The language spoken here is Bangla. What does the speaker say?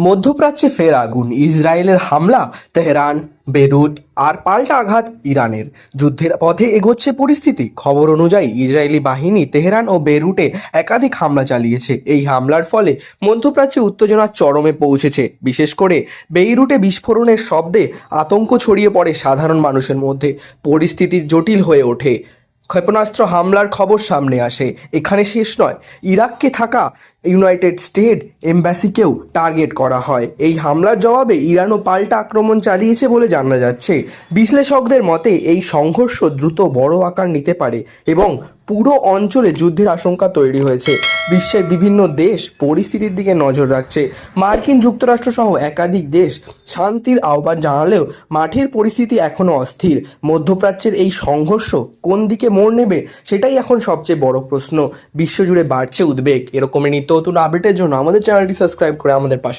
মধ্যপ্রাচ্যে ফের আগুন, ইসরায়েলের হামলা তেহরান, বেরুত আর পাল্টা আঘাত ইরানের। যুদ্ধের পথে এগোচ্ছে পরিস্থিতি। খবর অনুযায়ী ইসরায়েলি বাহিনী তেহরান ও বেরুটে একাধিক হামলা চালিয়েছে। এই হামলার ফলে মধ্যপ্রাচ্যে উত্তেজনার চরমে পৌঁছেছে। বিশেষ করে বেইরুটে বিস্ফোরণের শব্দে আতঙ্ক ছড়িয়ে পড়ে সাধারণ মানুষের মধ্যে। পরিস্থিতি জটিল হয়ে ওঠে। ক্ষেপণাস্ত্র হামলার খবর সামনে আসে। এখানে শেষ নয়, ইরাককে থাকা ইউনাইটেড স্টেট এম্বাসিকেও টার্গেট করা হয়। এই হামলার জবাবে ইরানও পাল্টা আক্রমণ চালিয়েছে বলে জানা যাচ্ছে। বিশ্লেষকদের মতে এই সংঘর্ষ দ্রুত বড় আকার নিতে পারে এবং পুরো অঞ্চলে যুদ্ধের আশঙ্কা তৈরি হয়েছে। বিশ্বের বিভিন্ন দেশ পরিস্থিতির দিকে নজর রাখছে। মার্কিন যুক্তরাষ্ট্র সহ একাধিক দেশ শান্তির আহ্বান জানালেও মাঠের পরিস্থিতি এখনও অস্থির। মধ্যপ্রাচ্যের এই সংঘর্ষ কোন দিকে মোড় নেবে সেটাই এখন সবচেয়ে বড় প্রশ্ন। বিশ্বজুড়ে বাড়ছে উদ্বেগ। এরকমের নিত্য নতুন আপডেটের জন্য আমাদের চ্যানেলটি সাবস্ক্রাইব করে আমাদের পাশে